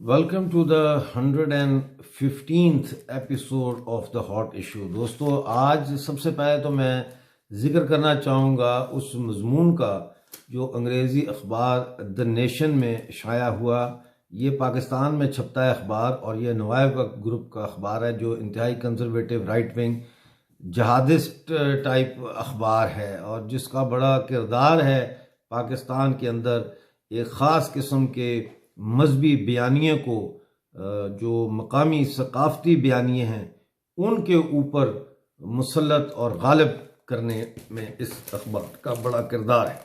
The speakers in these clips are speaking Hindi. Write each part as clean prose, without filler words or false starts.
Welcome to the 115th episode of the hot issue. दोस्तों, आज सबसे पहले तो मैं जिक्र करना चाहूँगा उस मजमून का जो अंग्रेज़ी अखबार द नेशन में शाया हुआ। ये पाकिस्तान में छपता है अखबार और ये नवाब ग्रुप का अखबार है जो इंतहाई कंजर्वेटिव राइट विंग जहादिस्ट टाइप अखबार है और जिसका बड़ा किरदार है पाकिस्तान के अंदर एक ख़ास किस्म के मजहबी बयानिए को जो मकामी सकाफती बयानिए हैं उनके ऊपर मुसल्लत और गालिब करने में इस अखबार का बड़ा किरदार है।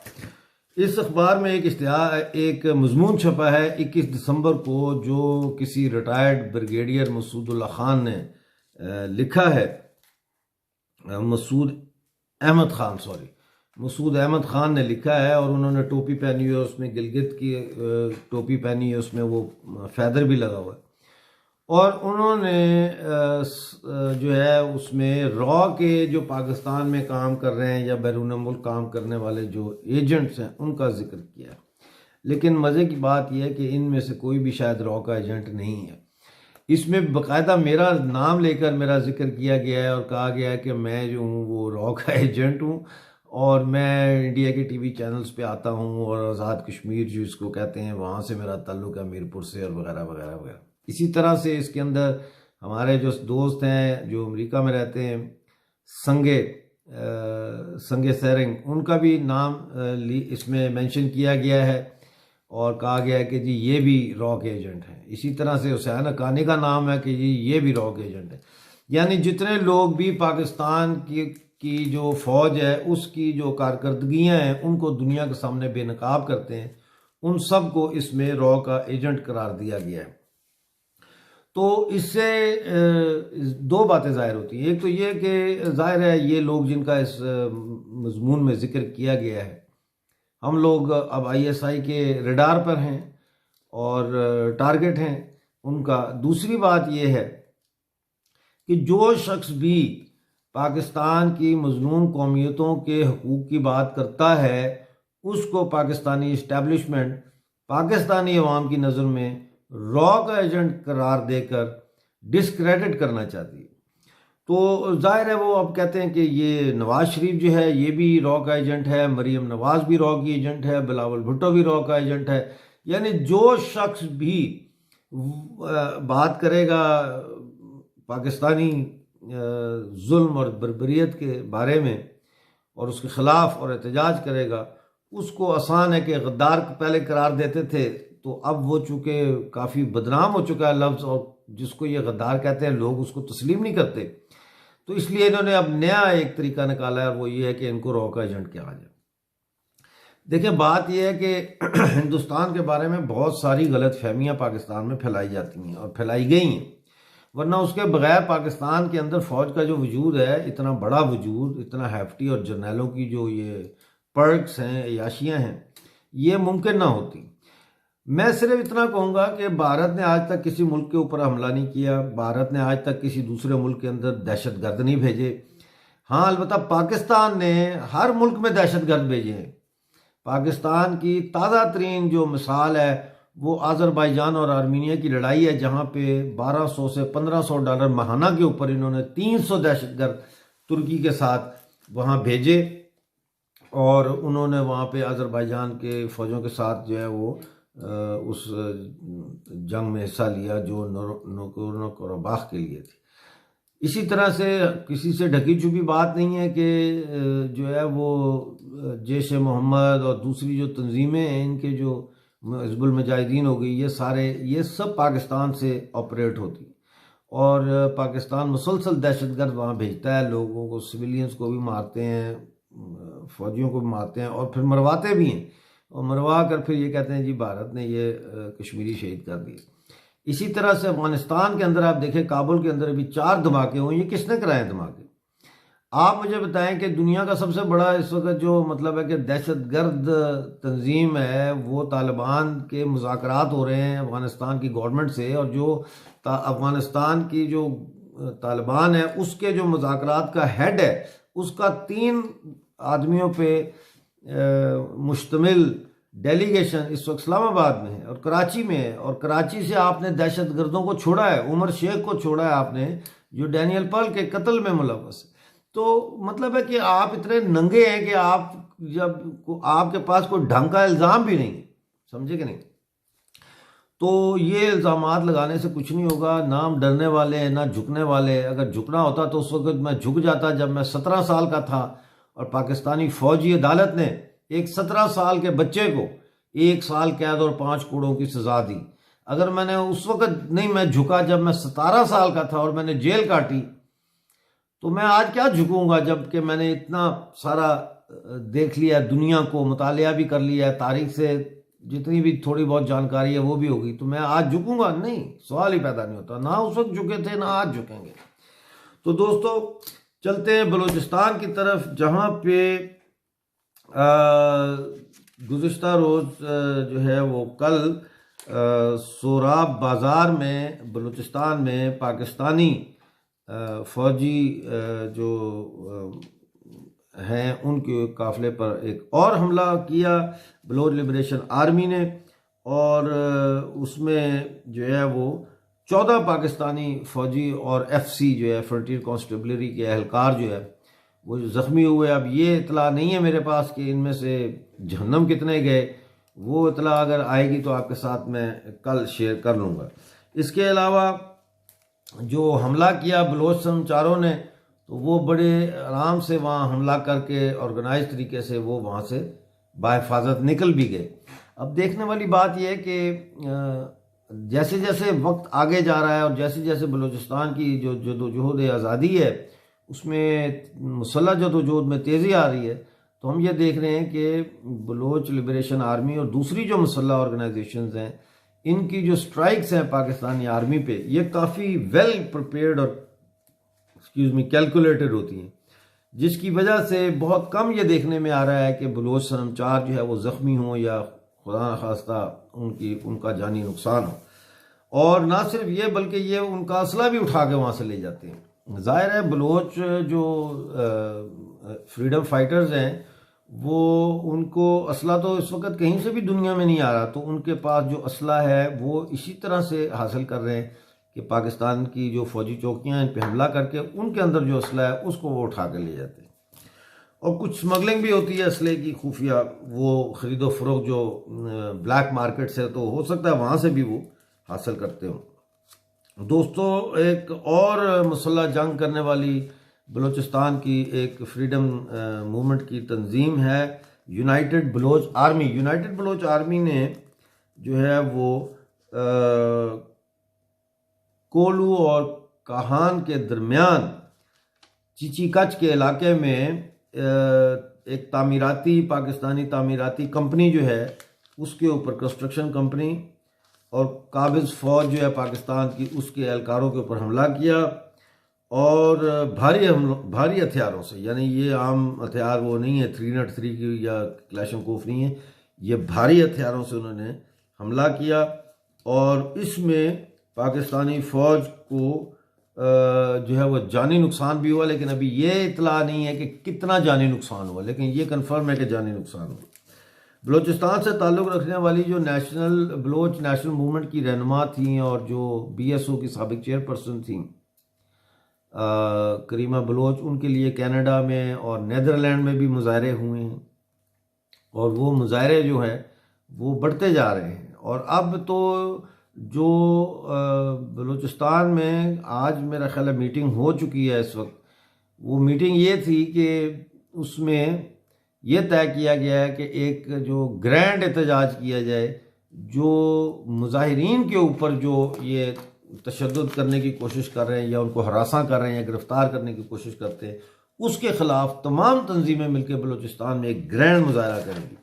इस अखबार में एक मजमून छपा है 21 दिसंबर को जो किसी रिटायर्ड ब्रिगेडियर मसूदुल्लाह खान ने लिखा है। मसूद अहमद खान ने लिखा है और उन्होंने टोपी पहनी हुई है, उसमें गिलगित की टोपी पहनी है, उसमें वो फैदर भी लगा हुआ है और उन्होंने जो है उसमें रॉ के जो पाकिस्तान में काम कर रहे हैं या बैरून मुल्क काम करने वाले जो एजेंट्स हैं उनका जिक्र किया है। लेकिन मज़े की बात यह है कि इनमें से कोई भी शायद रॉ का एजेंट नहीं है। इसमें बाकायदा मेरा नाम लेकर मेरा जिक्र किया गया है और कहा गया है कि मैं जो हूँ वो रॉ का एजेंट हूँ और मैं इंडिया के टीवी चैनल्स पे आता हूँ और आज़ाद कश्मीर जो इसको कहते हैं वहाँ से मेरा ताल्लुक़ है, मीरपुर से और वगैरह वगैरह वगैरह। इसी तरह से इसके अंदर हमारे जो दोस्त हैं जो अमेरिका में रहते हैं संगे सेरिंग, उनका भी नाम इसमें मेंशन किया गया है और कहा गया है कि जी ये भी रॉ के एजेंट हैं। इसी तरह से हुसैन हक्कानी का नाम है कि जी ये भी रॉ के एजेंट है। यानी जितने लोग भी पाकिस्तान की जो फ़ौज है उसकी जो कारकर्दगियाँ हैं उनको दुनिया के सामने बेनकाब करते हैं, उन सब को इसमें रॉ का एजेंट करार दिया गया है। तो इससे दो बातें ज़ाहिर होती हैं। एक तो ये कि ज़ाहिर है ये लोग जिनका इस मजमून में ज़िक्र किया गया है, हम लोग अब ISI के रडार पर हैं और टारगेट हैं उनका। दूसरी बात यह है कि जो शख्स भी पाकिस्तान की मजलूम कौमियतों के हकूक़ की बात करता है उसको पाकिस्तानी इस्टेब्लिशमेंट पाकिस्तानी अवाम की नज़र में रॉ का एजेंट करार देकर डिस्क्रेडिट करना चाहती है। तो जाहिर है वो अब कहते हैं कि ये नवाज शरीफ जो है ये भी रॉ का एजेंट है, मरीम नवाज भी रॉ की एजेंट है, बिलावल भुट्टो भी रॉ का एजेंट है। यानी जो शख्स भी बात करेगा पाकिस्तानी जुल्म और बर्बरियत के बारे में और उसके ख़िलाफ़ और एहतजाज करेगा, उसको आसान है कि गद्दार पहले करार देते थे तो अब वो चूँकि काफ़ी बदनाम हो चुका है लफ्ज़ और जिसको ये गद्दार कहते हैं लोग उसको तस्लीम नहीं करते, तो इसलिए इन्होंने अब नया एक तरीका निकाला है और वो ये है कि इनको रॉ का एजेंट कहा जाए। देखिए बात यह है कि हिंदुस्तान के बारे में बहुत सारी गलत फहमियाँ पाकिस्तान में फैलाई जाती हैं और फैलाई गई हैं, वरना उसके बगैर पाकिस्तान के अंदर फ़ौज का जो वजूद है, इतना बड़ा वजूद, इतना हैफ्टी और जर्नैलों की जो ये पर्क्स हैं, अयाशियाँ हैं, ये मुमकिन ना होती। मैं सिर्फ इतना कहूँगा कि भारत ने आज तक किसी मुल्क के ऊपर हमला नहीं किया, भारत ने आज तक किसी दूसरे मुल्क के अंदर दहशतगर्द नहीं भेजे। हाँ, अलबत्ता पाकिस्तान ने हर मुल्क में दहशतगर्द भेजे हैं। पाकिस्तान की ताज़ा तरीन जो मिसाल है वो आज़रबाईजान और आर्मीनिया की लड़ाई है, जहाँ पे 1200 से $1500 महाना के ऊपर इन्होंने 300 दहशतगर्द तुर्की के साथ वहाँ भेजे और उन्होंने वहाँ पे आज़रबाईजान के फ़ौजों के साथ जो है वो उस जंग में हिस्सा लिया जो नगोर्नो कराबाख के लिए थी। इसी तरह से किसी से ढकी छुपी बात नहीं है कि जो है वो जैश ए मोहम्मद और दूसरी जो तंजीमें हैं इनके जो हिज़्बुल मुजाहिदीन हो गई, ये सब पाकिस्तान से ऑपरेट होती और पाकिस्तान मुसलसल दहशतगर्द वहाँ भेजता है, लोगों को, सिविलियंस को भी मारते हैं, फ़ौजियों को भी मारते हैं और फिर मरवाते भी हैं और मरवा कर फिर ये कहते हैं जी भारत ने ये कश्मीरी शहीद कर दिए। इसी तरह से अफगानिस्तान के अंदर आप देखें, काबुल के अंदर अभी 4 धमाके हुए, ये किसने कराए धमाके? आप मुझे बताएं कि दुनिया का सबसे बड़ा इस वक्त जो मतलब है कि दहशतगर्द तंजीम है वो तालिबान के मुज़ाकरात हो रहे हैं अफ़गानिस्तान की गवर्नमेंट से, और जो अफ़गानिस्तान की जो तालिबान है उसके जो मुज़ाकरात का हेड है उसका 3 आदमियों पे मुश्तमिल डेलीगेशन इस वक्त इस्लामाबाद में है और कराची में है, और कराची से आपने दहशत गर्दों को छोड़ा है, उमर शेख को छोड़ा है आपने, जो डैनियल पर्ल के कत्ल में मुलव्वस है। तो मतलब है कि आप इतने नंगे हैं कि आप जब आपके पास कोई ढंग का इल्ज़ाम भी नहीं है, समझे कि नहीं। तो ये इल्ज़ामात लगाने से कुछ नहीं होगा, ना हम डरने वाले हैं ना झुकने वाले हैं। अगर झुकना होता तो उस वक्त मैं झुक जाता जब मैं 17 साल का था और पाकिस्तानी फौजी अदालत ने एक 17 साल के बच्चे को 1 साल कैद और 5 करोड़ की सजा दी। अगर मैंने उस वक्त नहीं मैं झुका जब मैं 17 साल का था और मैंने जेल काटी, तो मैं आज क्या झुकूंगा जबकि मैंने इतना सारा देख लिया, दुनिया को मुतालिया भी कर लिया, तारीख से जितनी भी थोड़ी बहुत जानकारी है वो भी होगी। तो मैं आज झुकूंगा? नहीं, सवाल ही पैदा नहीं होता। ना उस वक्त झुके थे ना आज झुकेंगे। तो दोस्तों चलते हैं बलूचिस्तान की तरफ, जहाँ पे गुज़िश्ता रोज़ जो है वो कल सोराब बाज़ार में बलूचिस्तान में पाकिस्तानी फ़ौजी जो हैं उनके काफ़िले पर एक और हमला किया बलोच लिबरेशन आर्मी ने, और उसमें जो है वो 14 पाकिस्तानी फ़ौजी और FC जो है फ्रंटियर कांस्टेबलरी के एहलकार जो है वो ज़ख्मी हुए। अब ये इतला नहीं है मेरे पास कि इनमें से जहन्नम कितने गए, वो इतला अगर आएगी तो आपके साथ मैं कल शेयर कर लूँगा। इसके अलावा जो हमला किया बलोच संचारों ने, तो वो बड़े आराम से वहाँ हमला करके ऑर्गेनाइज तरीके से वो वहाँ से बाहिफाजत निकल भी गए। अब देखने वाली बात यह है कि जैसे जैसे वक्त आगे जा रहा है और जैसे जैसे बलूचिस्तान की जो जदोजहद आज़ादी है उसमें मुसल्लह जदोजहद में तेज़ी आ रही है, तो हम ये देख रहे हैं कि बलोच लिबरेशन आर्मी और दूसरी जो मुसल्लह ऑर्गेनाइजेशंस हैं इनकी जो स्ट्राइक्स हैं पाकिस्तानी आर्मी पे, ये काफ़ी वेल प्रिपेयर्ड और कैलकुलेटेड होती हैं, जिसकी वजह से बहुत कम ये देखने में आ रहा है कि बलोच सनमचार जो है वो ज़ख्मी हों या खुदा खास्ता उनका जानी नुकसान हो। और ना सिर्फ ये बल्कि ये उनका असला भी उठा के वहाँ से ले जाते हैं। ज़ाहिर है बलोच जो फ्रीडम फाइटर्स हैं वो उनको असला तो इस वक्त कहीं से भी दुनिया में नहीं आ रहा, तो उनके पास जो असला है वो इसी तरह से हासिल कर रहे हैं कि पाकिस्तान की जो फौजी चौकियां इन पे हमला करके उनके अंदर जो असला है उसको वो उठा के ले जाते हैं। और कुछ स्मगलिंग भी होती है असले की खुफिया, वो ख़रीदो फरोख्त जो ब्लैक मार्केट से, तो हो सकता है वहाँ से भी वो हासिल करते हो। दोस्तों एक और मुसल्लह जंग करने वाली बलूचिस्तान की एक फ्रीडम मूवमेंट की तंजीम है united Baloch army. United Baloch army ने जो है वो कोलू और काहान के दरमियान चीची कच के इलाके में एक पाकिस्तानी तामीराती कंपनी जो है उसके ऊपर कंस्ट्रक्शन कंपनी और काबिज फ़ौज जो है पाकिस्तान की उसके एहलकारों के ऊपर हमला किया, और भारी हथियारों से, यानी ये आम हथियार वो नहीं है 303 की या क्लैशनकोफ नहीं है, ये भारी हथियारों से उन्होंने हमला किया। और इसमें पाकिस्तानी फ़ौज को जो है वो जानी नुकसान भी हुआ, लेकिन अभी ये इतला नहीं है कि कितना जानी नुकसान हुआ, लेकिन ये कंफर्म है कि जानी नुकसान हुआ। बलूचिस्तान से ताल्लुक़ रखने वाली जो बलोच नेशनल मूवमेंट की रहनुमा थी और जो BSO की साबिक चेयरपर्सन थी करीमा बलोच, उनके लिए कनाडा में और नीदरलैंड में भी मुजाहरे हुए हैं, और वो मुजाहरे जो है वो बढ़ते जा रहे हैं। और अब तो जो बलूचिस्तान में आज मेरा ख्याल है मीटिंग हो चुकी है इस वक्त, वो मीटिंग ये थी कि उसमें ये तय किया गया है कि एक जो ग्रैंड एहतजाज किया जाए, जो मुजाहिरीन के ऊपर जो ये तशद्दुद करने की कोशिश कर रहे हैं या उनको हरासा कर रहे हैं या गिरफ्तार करने की कोशिश करते हैं, उसके ख़िलाफ़ तमाम तंजीमें मिलकर बलूचिस्तान में एक ग्रैंड मुजाहरा करेंगी।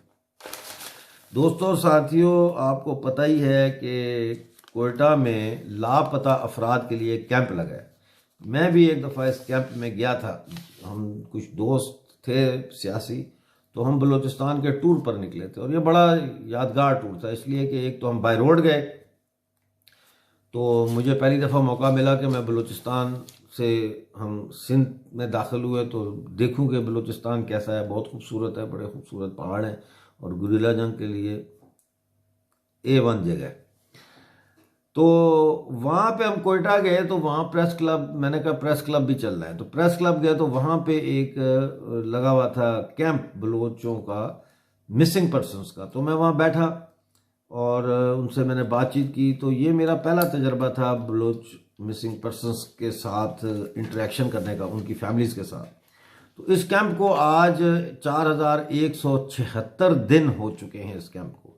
दोस्तों और साथियों, आपको पता ही है कि कोयटा में लापता अफराद के लिए कैंप लगा है। मैं भी एक दफ़ा इस कैंप में गया था, हम कुछ दोस्त थे सियासी, तो हम बलूचिस्तान के टूर पर निकले थे और ये बड़ा यादगार टूर था, इसलिए कि एक तो हम बाय रोड गए, तो मुझे पहली दफ़ा मौका मिला कि मैं बलूचिस्तान से हम सिंध में दाखिल हुए तो देखूं कि बलूचिस्तान कैसा है। बहुत खूबसूरत है, बड़े खूबसूरत पहाड़ हैं और गुरिल्ला जंग के लिए A1 जगह। तो वहाँ पे हम कोयटा गए, तो वहाँ प्रेस क्लब, मैंने कहा प्रेस क्लब भी चल रहा है, तो प्रेस क्लब गए तो वहाँ पे एक लगा हुआ था कैंप बलोचों का, मिसिंग पर्सन्स का। तो मैं वहाँ बैठा और उनसे मैंने बातचीत की। तो ये मेरा पहला तजर्बा था बलोच मिसिंग पर्सन्स के साथ इंटरेक्शन करने का, उनकी फैमिलीज़ के साथ। तो इस कैंप को आज 4176 दिन हो चुके हैं इस कैंप को।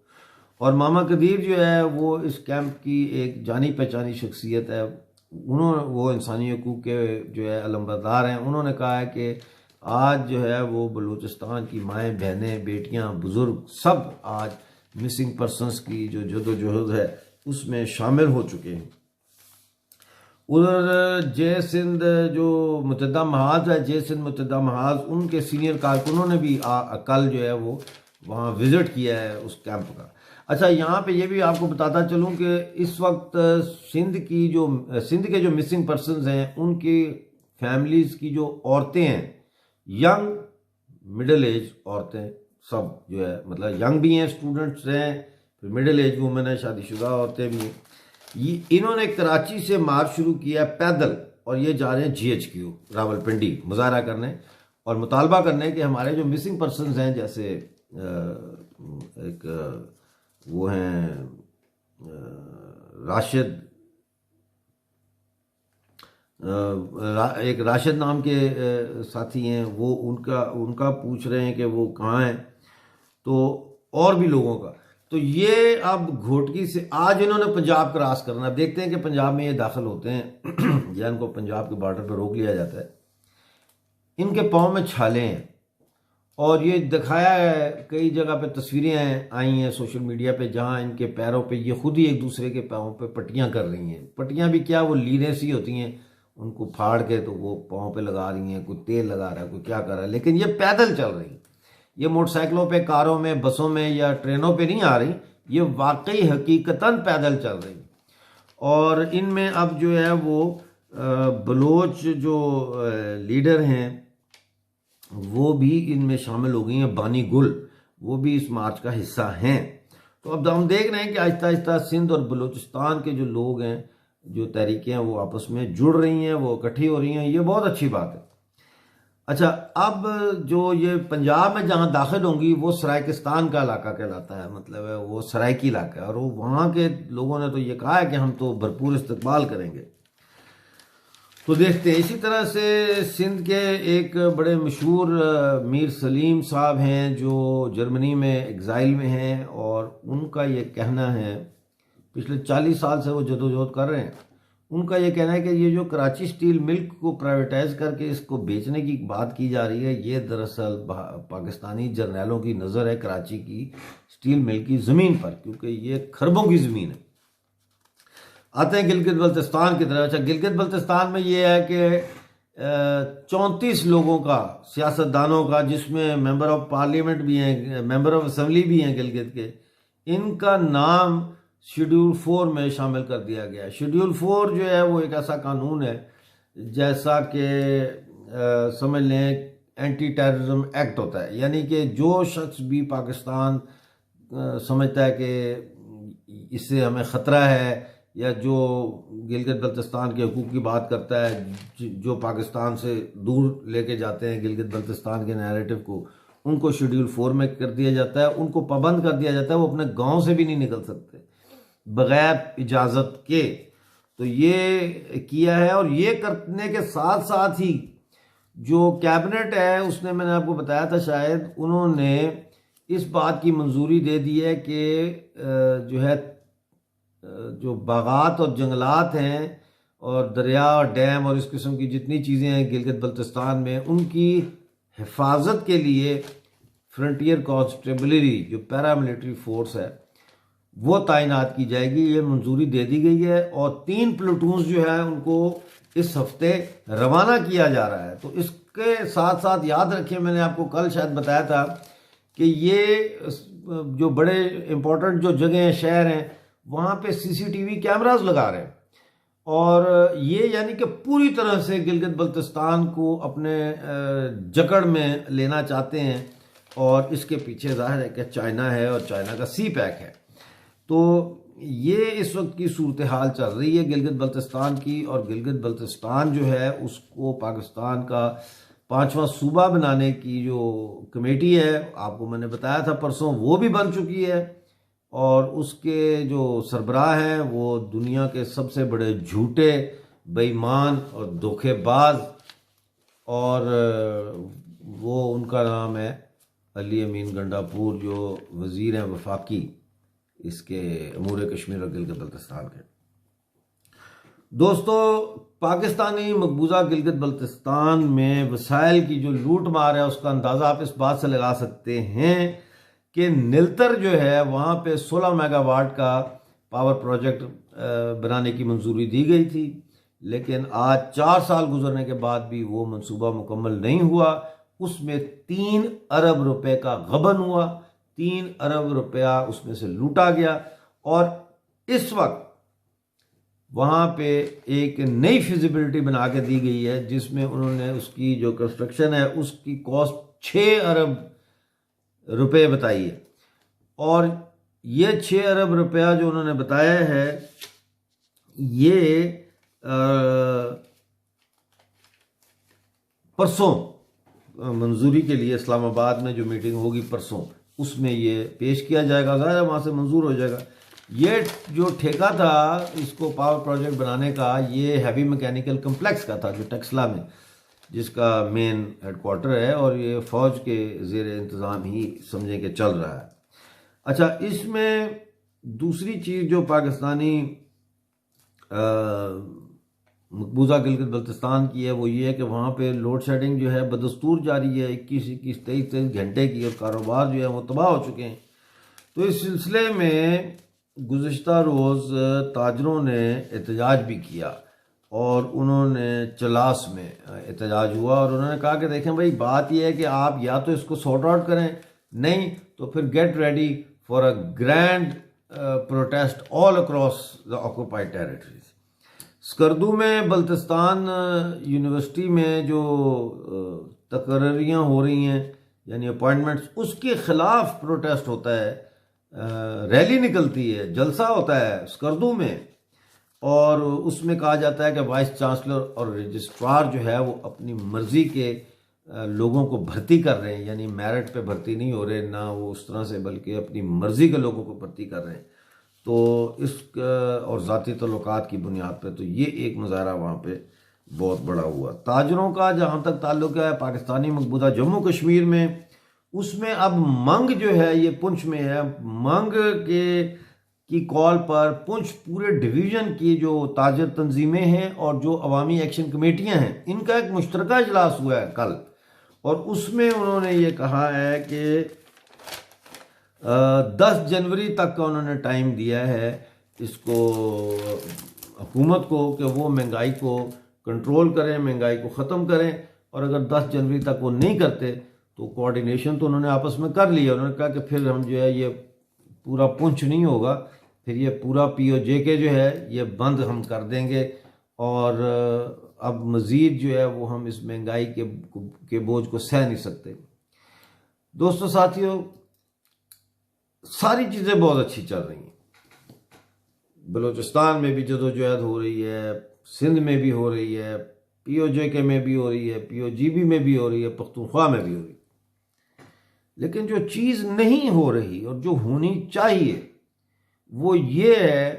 और मामा कदीर जो है वो इस कैंप की एक जानी पहचानी शख्सियत है। वो इंसानी हकूक़ के जो है अलमबरदार हैं। उन्होंने कहा है कि आज जो है वो बलूचिस्तान की माएँ, बहनें, बेटियां, बुज़ुर्ग सब आज मिसिंग पर्सनस की जो जदोजहद है उसमें शामिल हो चुके हैं। उधर जय सिंध जो मुतहदा महाज है, जय सिंध मुतहदा महाज, उनके सीनियर कारकुनों ने भी कल जो है वो वहाँ विज़िट किया है उस कैंप का। अच्छा, यहाँ पे ये भी आपको बताता चलूँ कि इस वक्त सिंध के जो मिसिंग पर्सनस हैं उनकी फैमिलीज़ की जो औरतें हैं, यंग मिडिल एज औरतें सब जो है, मतलब यंग भी हैं, स्टूडेंट्स हैं, फिर मिडिल एज वुमेन है, शादीशुदा औरतें भी हैं। इन्होंने कराची से मार्च शुरू किया पैदल और ये जा रहे हैं GHQ रावलपिंडी मुजाहरा करने और मुतालबा करने कि हमारे जो मिसिंग पर्सनस हैं, जैसे एक वो हैं एक राशिद नाम के साथी हैं, वो उनका पूछ रहे हैं कि वो कहाँ हैं, तो और भी लोगों का। तो ये अब घोटकी से आज इन्होंने पंजाब क्रॉस करना, देखते हैं कि पंजाब में ये दाखिल होते हैं या इनको पंजाब के बॉर्डर पर रोक लिया जाता है। इनके पाँव में छाले हैं और ये दिखाया है, कई जगह पे तस्वीरें आई हैं सोशल मीडिया पे, जहाँ इनके पैरों पे ये खुद ही एक दूसरे के पाँव पे पट्टियाँ कर रही हैं। पट्टियाँ भी क्या, वो लीरें सी होती हैं, उनको फाड़ के तो वो पाँव पे लगा रही हैं। कोई तेल लगा रहा है, कोई क्या कर रहा है, लेकिन ये पैदल चल रही हैं। ये मोटरसाइकिलों पे, कारों में, बसों में या ट्रेनों पे नहीं आ रही, ये वाकई हकीकतन पैदल चल रही। और इनमें अब जो है वो बलोच जो लीडर हैं वो भी इनमें शामिल हो गई हैं। बानी गुल वो भी इस मार्च का हिस्सा हैं। तो अब हम देख रहे हैं कि आहिस्ता आहिस्ता सिंध और बलूचिस्तान के जो लोग हैं, जो तहरीकें हैं, वो आपस में जुड़ रही हैं, वो इकट्ठी हो रही हैं। ये बहुत अच्छी बात है। अच्छा, अब जो ये पंजाब में जहाँ दाखिल होंगी वो सरायकिस्तान का इलाका कहलाता है, मतलब है वो सरायकी इलाका है। और वो वहाँ के लोगों ने तो ये कहा है कि हम तो भरपूर इस्तकबाल करेंगे। तो देखते हैं। इसी तरह से सिंध के एक बड़े मशहूर मीर सलीम साहब हैं जो जर्मनी में एग्ज़ाइल में हैं, और उनका ये कहना है, पिछले 40 साल से वो जदोजहद कर रहे हैं। उनका ये कहना है कि ये जो कराची स्टील मिल्क को प्राइवेटाइज करके इसको बेचने की बात की जा रही है, ये दरअसल पाकिस्तानी जर्नैलों की नज़र है कराची की स्टील मिल की ज़मीन पर, क्योंकि ये खरबों की ज़मीन है। आते हैं गिलगित बल्तिस्तान की तरफ। अच्छा, गिलगित बल्तिस्तान में ये है कि 34 लोगों का, सियासतदानों का, जिसमें मेंबर ऑफ पार्लियामेंट भी हैं, मेंबर ऑफ असम्बली भी हैं गिलगित के, इनका नाम शेड्यूल 4 में शामिल कर दिया गया है। शेड्यूल 4 जो है वो एक ऐसा कानून है जैसा कि समझ लें एंटी टेररिज्म एक्ट होता है, यानी कि जो शख्स भी पाकिस्तान समझता है कि इससे हमें ख़तरा है, या जो गिलगित बल्तिस्तान के हकूक़ की बात करता है, जो पाकिस्तान से दूर लेके जाते हैं गिलगित बल्तिस्तान के नैरेटिव को, उनको शेड्यूल 4 में कर दिया जाता है। उनको पाबंद कर दिया जाता है, वो अपने गांव से भी नहीं निकल सकते बगैर इजाज़त के। तो ये किया है। और ये करने के साथ साथ ही जो कैबिनेट है उसने, मैंने आपको बताया था शायद, उन्होंने इस बात की मंजूरी दे दी है कि जो है जो बागात और जंगलात हैं और दरिया और डैम और इस किस्म की जितनी चीज़ें हैं गिलगित बल्तिस्तान में, उनकी हिफाजत के लिए फ्रंटियर कॉन्स्टेबलरी जो पैरामिलिट्री फोर्स है वो तैनात की जाएगी। ये मंजूरी दे दी गई है और 3 प्लटून्स जो है उनको इस हफ्ते रवाना किया जा रहा है। तो इसके साथ साथ याद रखिए, मैंने आपको कल शायद बताया था कि ये जो बड़े इम्पोर्टेंट जो जगह हैं, शहर हैं, वहाँ पे CCTV कैमरास लगा रहे हैं। और ये यानी कि पूरी तरह से गिलगित बल्तिस्तान को अपने जकड़ में लेना चाहते हैं। और इसके पीछे जाहिर है कि चाइना है और चाइना का सी पैक है। तो ये इस वक्त की सूरत हाल चल रही है गिलगित बल्तिस्तान की। और गिलगित बल्तिस्तान जो है उसको पाकिस्तान का 5वां सूबा बनाने की जो कमेटी है, आपको मैंने बताया था परसों, वो भी बन चुकी है। और उसके जो सरबराह हैं वो दुनिया के सबसे बड़े झूठे, बेईमान और धोखेबाज, और वो उनका नाम है अली अमीन गंडापुर, जो वज़ीर हैं वफाकी इसके अमूर कश्मीर और गिलगित बल्तिस्तान के। दोस्तों, पाकिस्तानी मकबूजा गिलगित बल्तिस्तान में वसाइल की जो लूट मार है उसका अंदाज़ा आप इस बात से लगा सकते हैं कि निलतर जो है वहाँ पे 16 मेगावाट का पावर प्रोजेक्ट बनाने की मंजूरी दी गई थी, लेकिन आज 4 साल गुजरने के बाद भी वो मंसूबा मुकम्मल नहीं हुआ। उसमें 3 अरब रुपए का गबन हुआ, 3 अरब रुपया उसमें से लूटा गया। और इस वक्त वहाँ पे एक नई फिजिबिलिटी बना के दी गई है जिसमें उन्होंने उसकी जो कंस्ट्रक्शन है उसकी कॉस्ट 6 अरब रुपए बताई है। और ये 6 अरब रुपया जो उन्होंने बताया है ये परसों मंजूरी के लिए इस्लामाबाद में जो मीटिंग होगी परसों, उसमें ये पेश किया जाएगा, ज़ाहिर वहाँ से मंजूर हो जाएगा। ये जो ठेका था इसको पावर प्रोजेक्ट बनाने का, ये हैवी मैकेनिकल कम्प्लेक्स का था जो टेक्सला में, जिसका मेन हेडक्वार्टर है, और ये फ़ौज के ज़ेर इंतज़ाम ही समझें कि चल रहा है। अच्छा, इसमें दूसरी चीज़ जो पाकिस्तानी मकबूजा गिलगित बल्तिस्तान की है वो ये है कि वहाँ पे लोड शेडिंग जो है बदस्तूर जारी है, 21-21, 23-23 घंटे की, और कारोबार जो है वो तबाह हो चुके हैं। तो इस सिलसिले में गुज़िश्ता रोज़ ताजरों ने एहतजाज भी किया और उन्होंने चलास में एहतजाज हुआ और उन्होंने कहा कि देखें भाई, बात यह है कि आप या तो इसको सॉर्ट आउट करें, नहीं तो फिर get ready for a grand protest all across the occupied territories. Skardu में बल्तिस्तान यूनिवर्सिटी में जो तकरीरियाँ हो रही हैं यानी अपॉइंटमेंट्स, उसके ख़िलाफ़ प्रोटेस्ट होता है, रैली निकलती है, जलसा होता है स्कर्दू में, और उसमें कहा जाता है कि वाइस चांसलर और रजिस्ट्रार जो है वो अपनी मर्ज़ी के लोगों को भर्ती कर रहे हैं, यानी मेरिट पे भर्ती नहीं हो रहे ना वो उस तरह से, बल्कि अपनी मर्ज़ी के लोगों को भर्ती कर रहे हैं। तो इस और ज़ाती तल्लुकात की बुनियाद पे तो ये एक मुजाहरा वहाँ पे बहुत बड़ा हुआ। ताजरों का जहाँ तक ताल्लुक़ है पाकिस्तानी मकबूजा जम्मू कश्मीर में, उसमें अब मंग जो है ये पुंछ में है। मंग की कॉल पर पुंछ पूरे डिवीज़न की जो ताजर तंजीमें हैं और जो अवामी एक्शन कमेटियाँ हैं, इनका एक मुश्तरका इजलास हुआ है कल, और उसमें उन्होंने ये कहा है कि 10 जनवरी तक का उन्होंने टाइम दिया है इसको हुकूमत को कि वो महंगाई को कंट्रोल करें, महंगाई को ख़त्म करें। और अगर 10 जनवरी तक वो नहीं करते तो कोऑर्डिनेशन तो उन्होंने आपस में कर लिया। उन्होंने कहा कि फिर हम जो है ये पूरा पुंछ नहीं होगा, फिर ये पूरा POJK जो है ये बंद हम कर देंगे, और अब मज़ीद जो है वो हम इस महंगाई के बोझ को सह नहीं सकते। दोस्तों साथियों, सारी चीज़ें बहुत अच्छी चल रही हैं। बलूचिस्तान में भी जदोजहद हो रही है, सिंध में भी हो रही है, POJK में भी हो रही है, POGB में भी हो रही है, पख्तूनख्वा में भी हो रही है। लेकिन जो चीज़ नहीं हो रही और जो होनी चाहिए वो ये है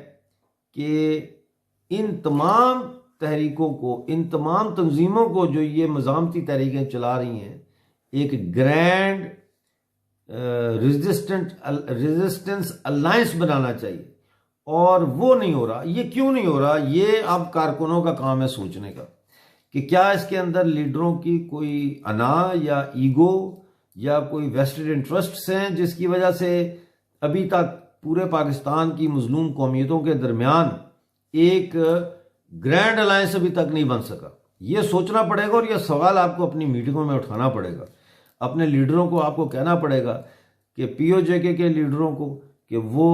कि इन तमाम तहरीकों को, इन तमाम तंजीमों को जो ये मज़ामती तहरीकें चला रही हैं, एक ग्रैंड रेजिस्टेंस अलायंस बनाना चाहिए, और वो नहीं हो रहा। ये क्यों नहीं हो रहा? ये अब कारकुनों का काम है सोचने का कि क्या इसके अंदर लीडरों की कोई अना या ईगो या कोई वेस्टेड इंटरेस्ट्स हैं जिसकी वजह से अभी तक पूरे पाकिस्तान की मजलूम कौमियतों के दरमियान एक ग्रैंड अलायंस अभी तक नहीं बन सका। ये सोचना पड़ेगा और यह सवाल आपको अपनी मीटिंगों में उठाना पड़ेगा। अपने लीडरों को आपको कहना पड़ेगा कि POJK के लीडरों को कि वो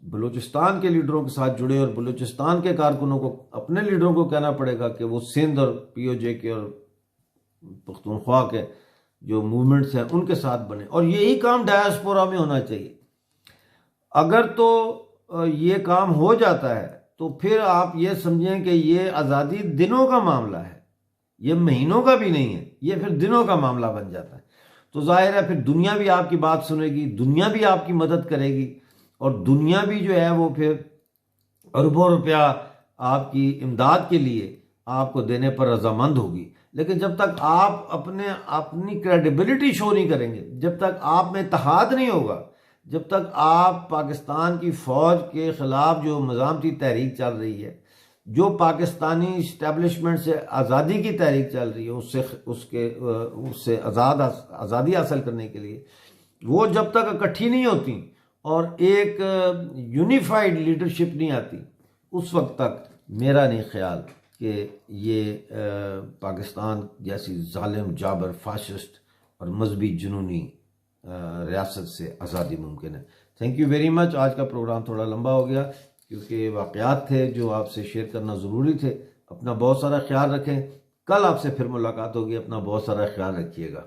बलूचिस्तान के लीडरों के साथ जुड़े, और बलूचिस्तान के कारकुनों को अपने लीडरों को कहना पड़ेगा कि वो सिंध और POJK और पख्तूनख्वा के जो मूवमेंट्स हैं उनके साथ बने। और यही काम डायस्पोरा में होना चाहिए। अगर तो ये काम हो जाता है तो फिर आप ये समझें कि ये आज़ादी दिनों का मामला है, ये महीनों का भी नहीं है, ये फिर दिनों का मामला बन जाता है। तो जाहिर है फिर दुनिया भी आपकी बात सुनेगी, दुनिया भी आपकी मदद करेगी, और दुनिया भी जो है वो फिर अरबों रुपया आपकी इमदाद के लिए आपको देने पर रजामंद होगी। लेकिन जब तक आप अपनी क्रेडिबिलिटी शो नहीं करेंगे, जब तक आप में इत्तेहाद नहीं होगा, जब तक आप पाकिस्तान की फ़ौज के ख़िलाफ़ जो मज़ामती तहरीक चल रही है, जो पाकिस्तानी इस्टेब्लिशमेंट से आज़ादी की तहरीक चल रही है, उससे आज़ादी हासिल करने के लिए, वो जब तक इकट्ठी नहीं होती और एक यूनिफाइड लीडरशिप नहीं आती, उस वक्त तक मेरा नहीं ख्याल कि ये पाकिस्तान जैसी जालिम जाबर फाशिस्ट और मजहबी जुनूनी रियासत से आज़ादी मुमकिन है। Thank you very much. आज का प्रोग्राम थोड़ा लंबा हो गया क्योंकि वाक़यात थे जो आपसे शेयर करना ज़रूरी थे। अपना बहुत सारा ख्याल रखें। कल आपसे फिर मुलाकात होगी। अपना बहुत सारा ख्याल रखिएगा।